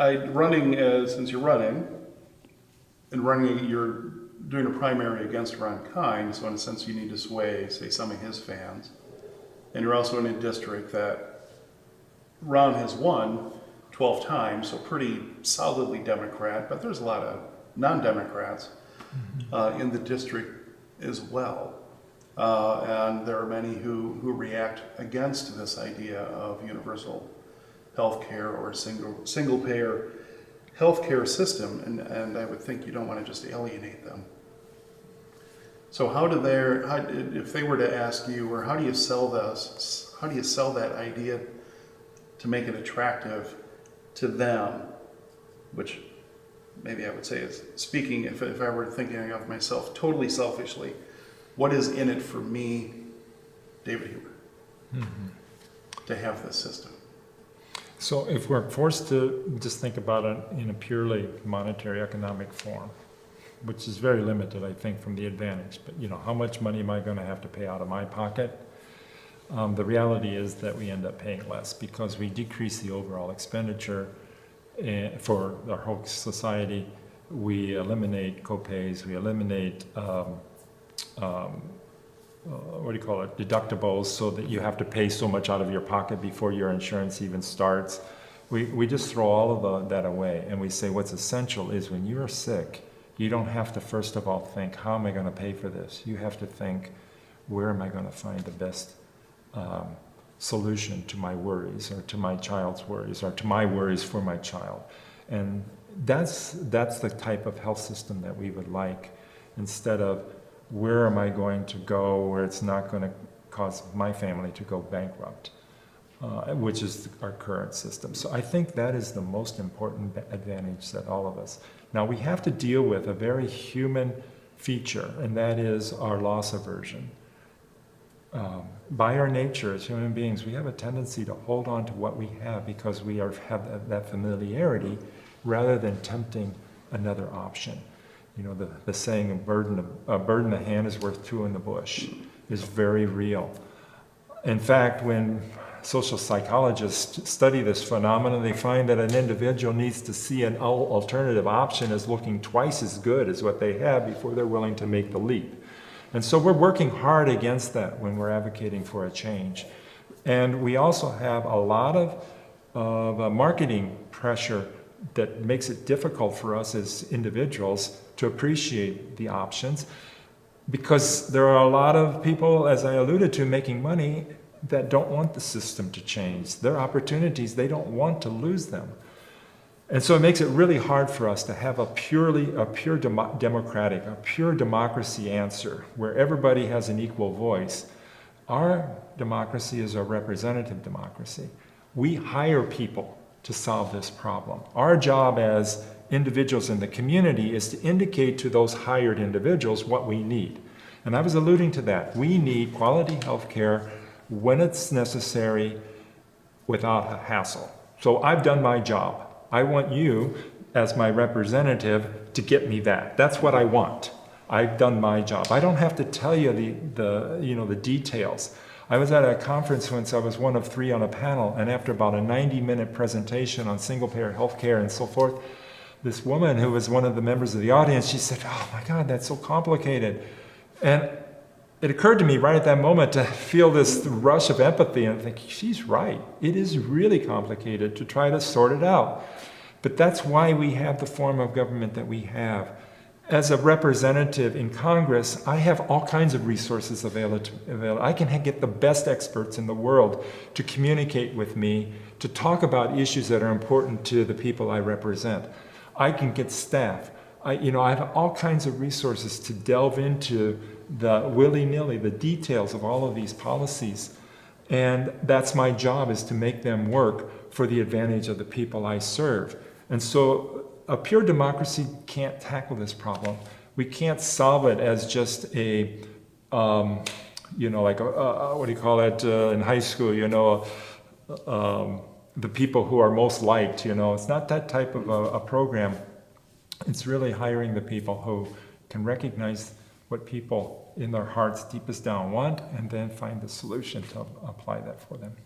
since you're running, and running, you're doing a primary against Ron Kind, so in a sense you need to sway, say, some of his fans. And you're also in a district that Ron has won 12 times, so pretty solidly Democrat, but there's a lot of non-Democrats in the district as well. And there are many who react against this idea of universal health care or single-payer healthcare system, and I would think you don't want to just alienate them. So if they were to ask you, or how do you sell that idea to make it attractive to them, which maybe I would say is speaking, if I were thinking of myself totally selfishly, what is in it for me, David Huber, to have this system? So if we're forced to just think about it in a purely monetary economic form, which is very limited, I think, from the advantage, but how much money am I going to have to pay out of my pocket? The reality is that we end up paying less because we decrease the overall expenditure for our whole society. We eliminate copays, we eliminate deductibles, so that you have to pay so much out of your pocket before your insurance even starts. We just throw all of that away, and we say what's essential is when you're sick, you don't have to first of all think, how am I going to pay for this? You have to think, where am I going to find the best solution to my worries, or to my child's worries, or to my worries for my child? And that's the type of health system that we would like, instead of where am I going to go where it's not going to cause my family to go bankrupt, which is our current system. So I think that is the most important advantage that all of us. Now we have to deal with a very human feature, and that is our loss aversion. By our nature as human beings, we have a tendency to hold on to what we have because we have that familiarity rather than tempting another option. The saying, a bird in the hand is worth two in the bush, is very real. In fact, when social psychologists study this phenomenon, they find that an individual needs to see an alternative option as looking twice as good as what they have before they're willing to make the leap. And so we're working hard against that when we're advocating for a change. And we also have a lot of marketing pressure that makes it difficult for us as individuals to appreciate the options, because there are a lot of people, as I alluded to, making money that don't want the system to change. Their opportunities, they don't want to lose them. And so it makes it really hard for us to have a pure democratic, a pure democracy answer where everybody has an equal voice. Our democracy is a representative democracy. We hire people to solve this problem. Our job as individuals in the community is to indicate to those hired individuals what we need. And I was alluding to that. We need quality health care when it's necessary without a hassle. So I've done my job. I want you, as my representative, to get me that. That's what I want. I've done my job. I don't have to tell you the details. I was at a conference once. I was one of three on a panel, and after about a 90-minute presentation on single-payer healthcare and so forth, this woman who was one of the members of the audience, she said, "Oh my God, that's so complicated." And it occurred to me right at that moment to feel this rush of empathy and think, she's right. It is really complicated to try to sort it out. But that's why we have the form of government that we have. As a representative in Congress, I have all kinds of resources available. I can get the best experts in the world to communicate with me, to talk about issues that are important to the people I represent. I can get staff. I have all kinds of resources to delve into the willy-nilly, the details of all of these policies. And that's my job, is to make them work for the advantage of the people I serve. And so a pure democracy can't tackle this problem. We can't solve it as just what do you call it in high school, the people who are most liked, It's not that type of a program. It's really hiring the people who can recognize what people in their hearts deepest down want, and then find the solution to apply that for them.